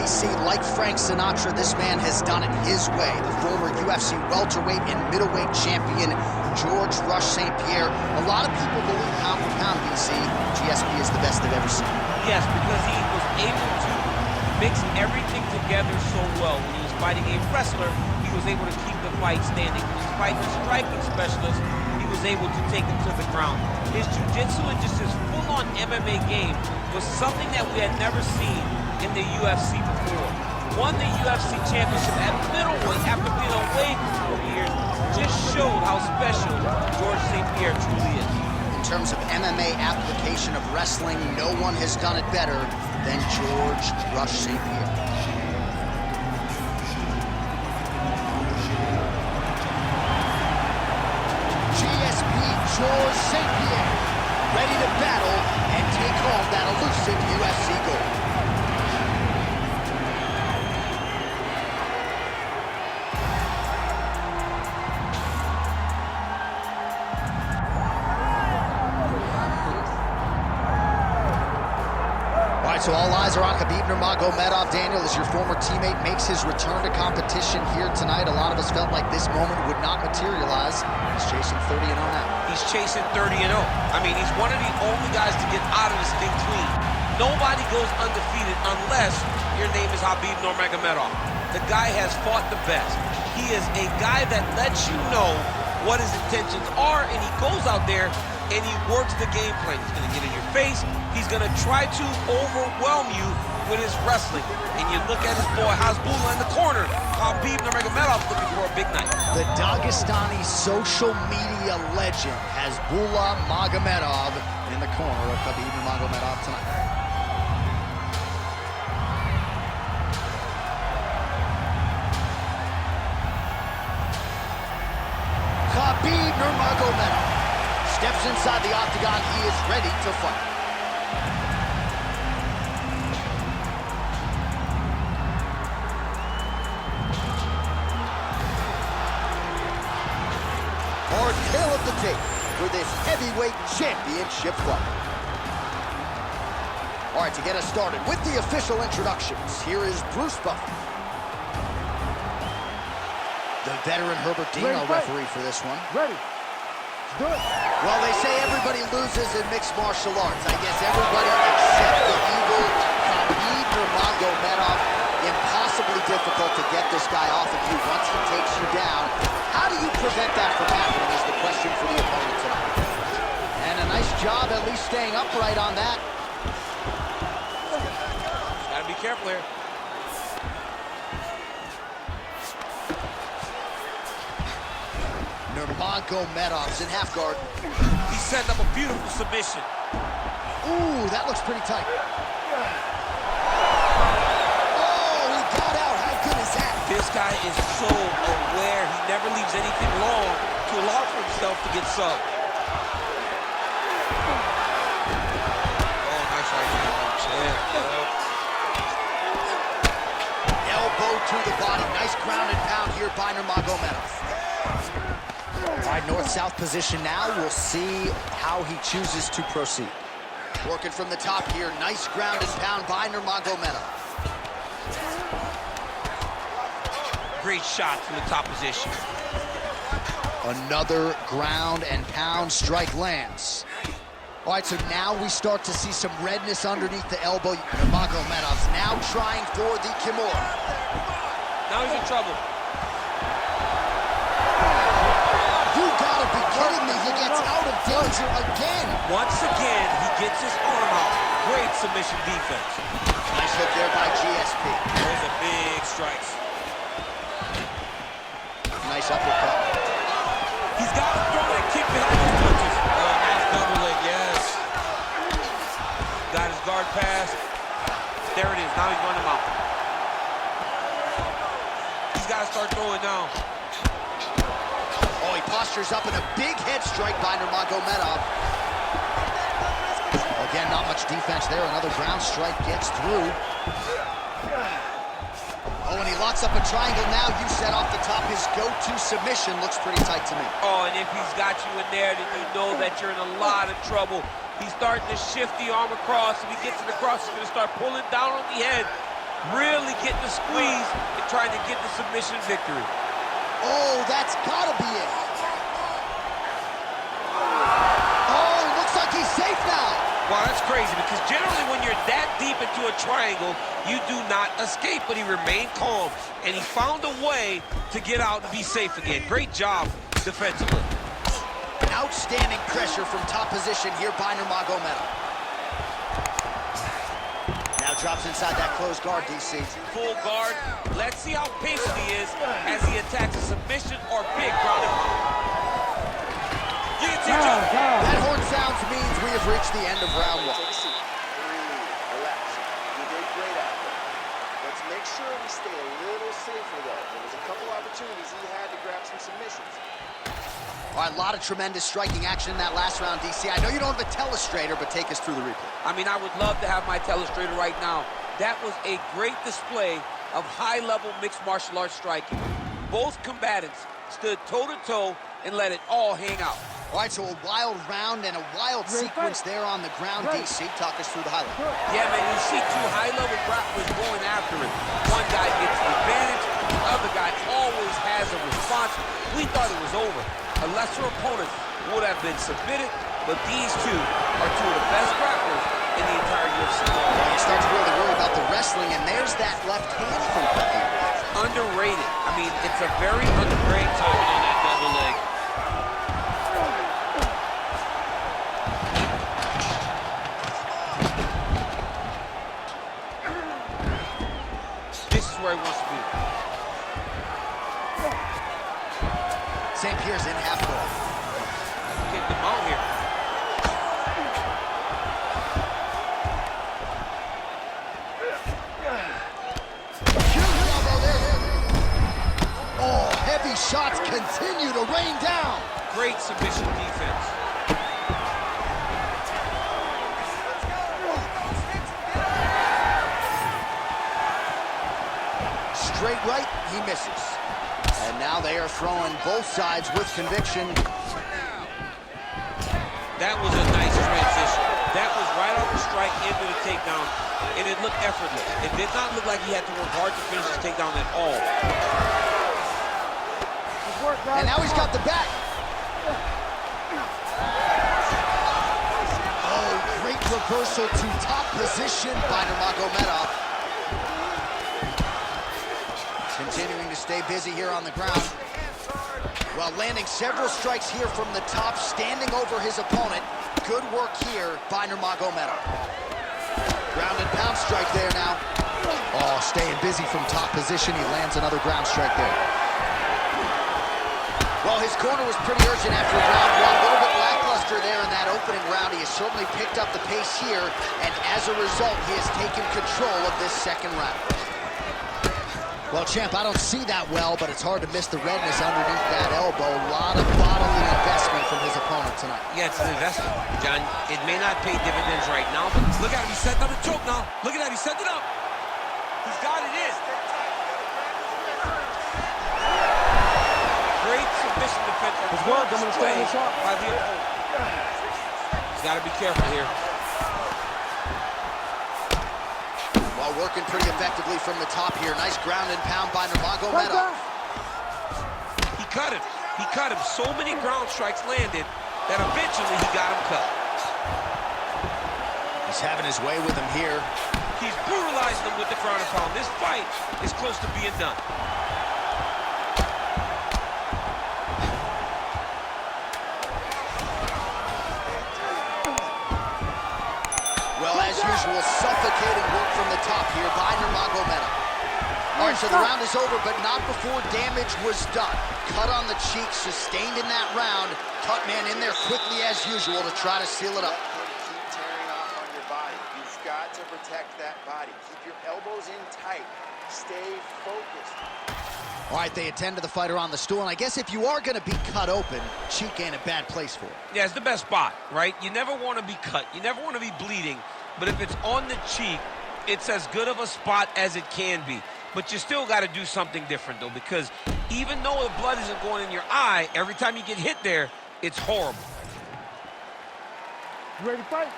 DC, like Frank Sinatra, this man has done it his way. The former UFC welterweight and middleweight champion, George Rush St-Pierre. A lot of people believe pound for pound, DC, GSP is the best they've ever seen. Yes, because he was able to mix everything together so well. When he was fighting a wrestler, he was able to keep the fight standing. When he was fighting a striking specialist, he was able to take him to the ground. His jiu-jitsu and just his full-on MMA game was something that we had never seen in the UFC before. Won the UFC championship at middleweight after being away for 4 years. Just showed how special George St-Pierre truly is. In terms of MMA application of wrestling, no one has done it better than George Rush St-Pierre. GSP George St-Pierre, ready to battle and take home that elusive UFC gold. So all eyes are on Khabib Nurmagomedov. Daniel, as your former teammate makes his return to competition here tonight, a lot of us felt like this moment would not materialize. He's chasing 30-0 now. He's chasing 30-0. I mean, he's one of the only guys to get out of this thing clean. Nobody goes undefeated unless your name is Khabib Nurmagomedov. The guy has fought the best. He is a guy that lets you know what his intentions are, and he goes out there and he works the game plan. He's gonna get in your face. He's gonna try to overwhelm you with his wrestling. And you look at his boy Hasbulla in the corner. Khabib Nurmagomedov looking for a big night. The Dagestani social media legend Hasbulla Magomedov in the corner of Khabib Nurmagomedov tonight. Khabib Nurmagomedov steps inside the octagon. He is ready to fight. Our tale of the tape for this heavyweight championship fight. All right, to get us started with the official introductions, here is Bruce Buffer. The veteran Herbert Dean, our referee for this one. Ready. Do it. Well, they say everybody loses in mixed martial arts. I guess everybody except the evil Khabib Nurmagomedov. Impossibly difficult to get this guy off of you once he takes you down. How do you prevent that from happening is the question for the opponent tonight. And a nice job at least staying upright on that. Gotta be careful here. Nurmagomedov's in half guard. He set up a beautiful submission. Ooh, that looks pretty tight. Oh, he got out. How good is that? This guy is so aware. He never leaves anything long to allow for himself to get subbed. Oh, nice right hand. Elbow to the body. Nice ground and pound here by Nurmagomedov. All right, north-south position now. We'll see how he chooses to proceed. Working from the top here. Nice ground and pound by Nurmagomedov. Great shot from the top position. Another ground and pound strike lands. All right, so now we start to see some redness underneath the elbow. Nurmagomedov's now trying for the Kimura. Now he's in trouble. You gotta be kidding me. He gets out of danger again. Once again, he gets his arm out. Great submission defense. Nice hook there by GSP. Those are big strikes. Nice uppercut. He's got to throw that kick behind those punches. Oh, nice double leg, yes. Got his guard pass. There it is. Now he's running him out. He's got to start throwing now. Oh, he postures up in a big head strike by Nurmagomedov. Again, not much defense there. Another ground strike gets through. Oh, and he locks up a triangle now. You said off the top, his go-to submission looks pretty tight to me. Oh, and if he's got you in there, then you know that you're in a lot of trouble. He's starting to shift the arm across. If he gets it across, he's going to start pulling down on the head. really getting the squeeze and trying to get the submission victory. Oh, that's gotta be it. Oh, looks like he's safe now. Wow, that's crazy, because generally when you're that deep into a triangle, you do not escape, but he remained calm, and he found a way to get out and be safe again. Great job defensively. Outstanding pressure from top position here by Nurmagomedov. Now drops inside that closed guard, DC. Full guard. Let's see how patient he is as he attacks a submission or big ground and pound. That horn sounds means we have reached the end of round one. Take a seat. Breathe. Relax. You did great out there. Let's make sure we stay a little safer, though. There was a couple opportunities he had to grab some submissions. All right, a lot of tremendous striking action in that last round, DC. I know you don't have a telestrator, but take us through the replay. I mean, I would love to have my telestrator right now. That was a great display of high-level mixed martial arts striking. Both combatants stood toe-to-toe and let it all hang out. All right, so a wild round and a wild sequence there on the ground, DC. Talk us through the highlight. Yeah, man, you see two high-level grapplers going after it. One guy gets the advantage, the other guy always has a response. We thought it was over. A lesser opponent would have been submitted, but these two are two of the best grapplers in the entire UFC. Well, you start to really worry about the wrestling, and there's that left hand from Khabib. Underrated. I mean, it's a very underrated target on that double leg. This is where he wants to be. St-Pierre's in half guard. Getting them out here. Oh, heavy shots continue to rain down. Great submission defense. Straight right, he misses. And now they are throwing both sides with conviction. That was a nice transition. That was right off the strike into the takedown, and it looked effortless. It did not look like he had to work hard to finish his takedown at all. And now he's got the back. Oh, great reversal to top position by Nurmagomedov. Continuing to stay busy here on the ground. While landing several strikes here from the top, standing over his opponent. Good work here by Nurmagomedov. Ground and pound strike there now. Oh, staying busy from top position. He lands another ground strike there. Well, his corner was pretty urgent after round one. A little bit lackluster there in that opening round. He has certainly picked up the pace here, and as a result, he has taken control of this second round. Well, champ, I don't see that well, but it's hard to miss the redness underneath that elbow. A lot of bodily investment from his opponent tonight. Yeah, it's an investment, John. It may not pay dividends right now, but look at him. He's setting up a choke now. Look at that. He's setting it up. He's got it in. Great submission defense. It's work. I'm going to stand this up. By the opponent. He's got to be careful here. Well, working pretty effectively from the top here. Nice ground and pound by Nurmagomedov. He cut him. He cut him. So many ground strikes landed that eventually he got him cut. He's having his way with him here. He's brutalizing him with the ground and pound. This fight is close to being done. Well, as usual, suffocating work from the top here by Nurmagomedov. All right, so the round is over, but not before damage was done. Cut on the cheek, sustained in that round. Cut man in there quickly as usual to try to seal it up. Keep tearing off on your body. You've got to protect that body. Keep your elbows in tight. Stay focused. All right, they attend to the fighter on the stool, and I guess if you are going to be cut open, cheek ain't a bad place for it. Yeah, it's the best spot, right? You never want to be cut. You never want to be bleeding. But if it's on the cheek, it's as good of a spot as it can be. But you still got to do something different, though, because even though the blood isn't going in your eye, every time you get hit there, it's horrible. You ready to fight?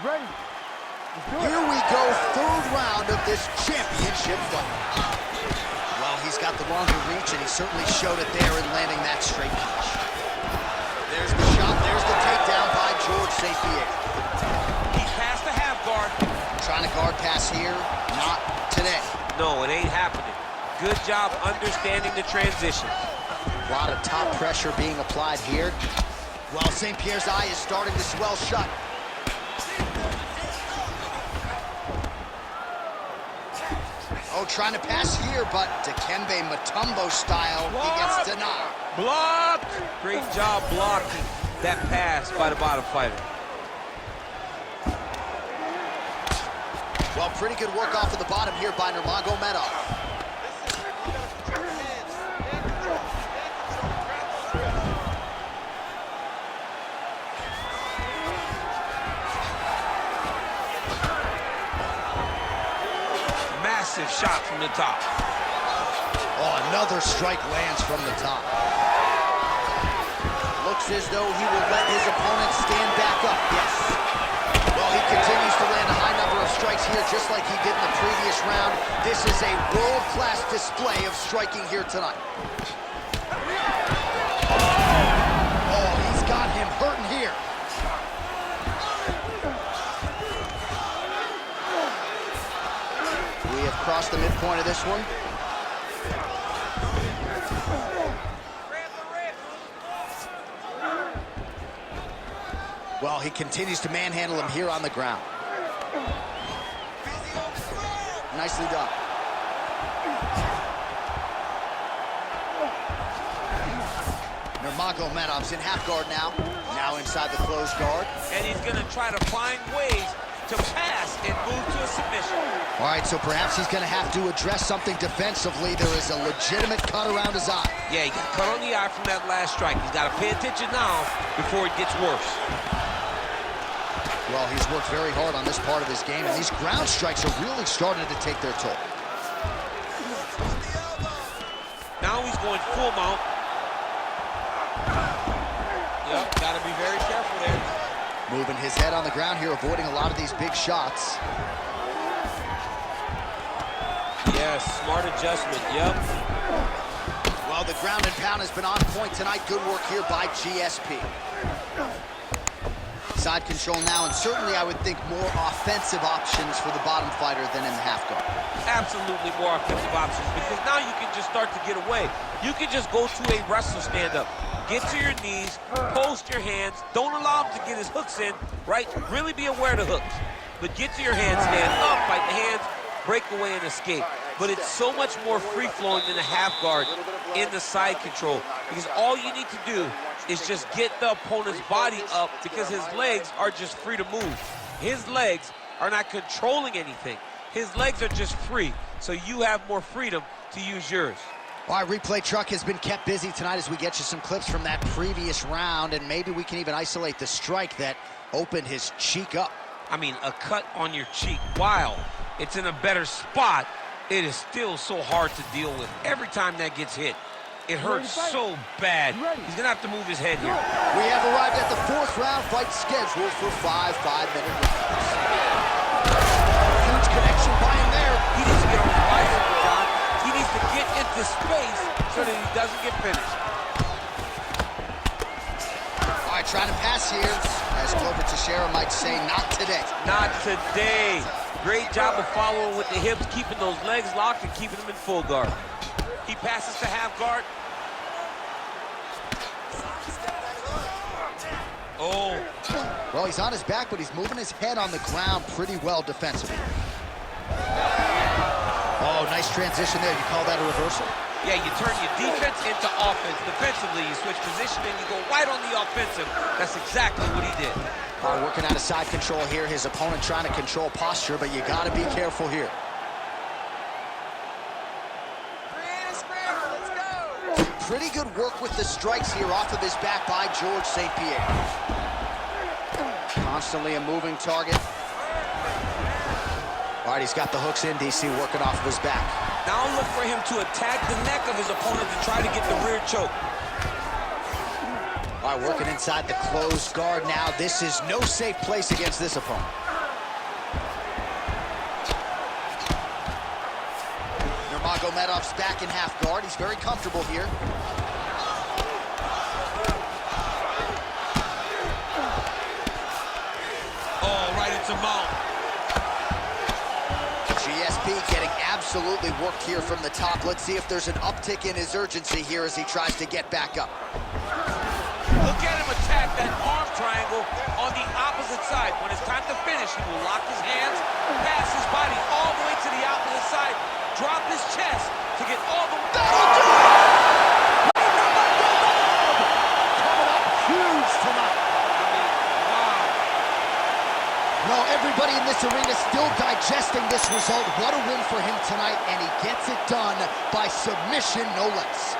Ready. Here we go, third round of this championship fight. Well, he's got the longer reach, and he certainly showed it there in landing that straight punch. There's the shot, there's the takedown by George St-Pierre. He passed the half guard. Trying to guard pass here, not today. No, it ain't happening. Good job understanding the transition. A lot of top pressure being applied here. Well, St-Pierre's eye is starting to swell shut. Oh, trying to pass here, but Dikembe Mutombo style, he gets denied. Block! Great job blocking that pass by the bottom fighter. Well, pretty good work off of the bottom here by Nurmagomedov. Massive shot from the top. Oh, another strike lands from the top. Looks as though he will let his opponent stand back up, yes. Well, he continues to land a high number of strikes here, just like he did in the previous round. This is a world-class display of striking here tonight. Oh, he's got him hurting here. We have crossed the midpoint of this one. Well, he continues to manhandle him here on the ground. Nicely done. Nurmagomedov's in half guard now. Now inside the closed guard. And he's going to try to find ways to pass and move to a submission. All right, so perhaps he's going to have to address something defensively. There is a legitimate cut around his eye. Yeah, he got cut on the eye from that last strike. He's got to pay attention now before it gets worse. Well, he's worked very hard on this part of his game, and these ground strikes are really starting to take their toll. Now he's going full mount. Yep, got to be very careful there. Moving his head on the ground here, avoiding a lot of these big shots. Yes, smart adjustment, yep. Well, the ground and pound has been on point tonight. Good work here by GSP. Side control now, and certainly I would think more offensive options for the bottom fighter than in the half guard. Absolutely more offensive options, because now you can just start to get away. You can just go to a wrestle stand-up. Get to your knees, post your hands, don't allow him to get his hooks in, right? Really be aware of the hooks. But get to your hands, stand up, fight the hands, break away and escape. But it's so much more free-flowing than a half guard in the side control, because all you need to do is just get the opponent's body up, because his legs are just free to move. His legs are not controlling anything. His legs are just free, so you have more freedom to use yours. All right, replay truck has been kept busy tonight as we get you some clips from that previous round, and maybe we can even isolate the strike that opened his cheek up. I mean, a cut on your cheek, while it's in a better spot, it is still so hard to deal with. Every time that gets hit, it hurts so bad. He's gonna have to move his head here. We have arrived at the fourth round fight scheduled for 5 5-minute rounds. Huge connection by him there. He needs to get on the bicycle, John. He needs to get into space so that he doesn't get finished. All right, trying to pass here. As Clover Teixeira might say, not today. Not today. Great job of following with the hips, keeping those legs locked and keeping them in full guard. He passes to half guard. Oh. Well, he's on his back, but he's moving his head on the ground pretty well defensively. Oh, nice transition there. You call that a reversal? Yeah, you turn your defense into offense. Defensively, you switch position and you go right on the offensive. That's exactly what he did. Working out of side control here. His opponent trying to control posture, but you got to be careful here. Pretty good work with the strikes here off of his back by George St-Pierre. Constantly a moving target. All right, he's got the hooks in, DC, working off of his back. Now look for him to attack the neck of his opponent to try to get the rear choke. All right, working inside the closed guard now. This is no safe place against this opponent. steps back in half guard. He's very comfortable here. Oh, right into mount. GSP getting absolutely worked here from the top. Let's see if there's an uptick in his urgency here as he tries to get back up. Look at him attack that arm triangle on the opposite side. When it's time to finish, he will lock his hands, pass his body all the way to the opposite side, drop his chest to get all the way. That'll do it! Coming up huge tonight. Well, everybody in this arena still digesting this result. What a win for him tonight, and he gets it done by submission, no less.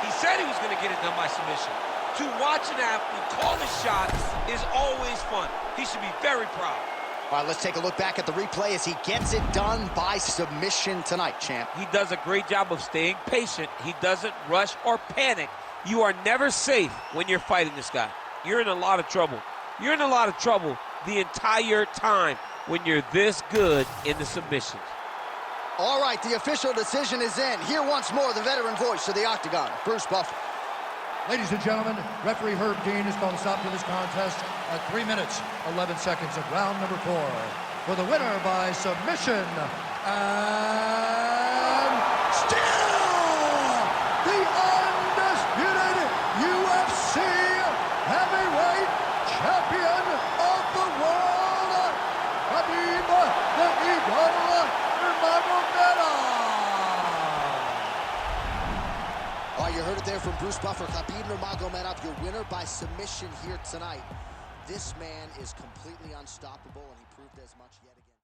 He said he was going to get it done by submission. To watch an athlete call the shots is always fun. He should be very proud. All right, let's take a look back at the replay as he gets it done by submission tonight, champ. He does a great job of staying patient. He doesn't rush or panic. You are never safe when you're fighting this guy. You're in a lot of trouble. You're in a lot of trouble the entire time when you're this good in the submissions. All right, the official decision is in. Here once more, the veteran voice of the Octagon, Bruce Buffer. Ladies and gentlemen, referee Herb Dean has called a stop to this contest at 3 minutes, 11 seconds of round number 4. For the winner by submission, and still the undisputed UFC heavyweight champion of the world, Khabib the Eagle Nurmagomedov. You heard it there from Bruce Buffer. Khabib Nurmagomedov, your winner by submission here tonight. This man is completely unstoppable, and he proved as much yet again.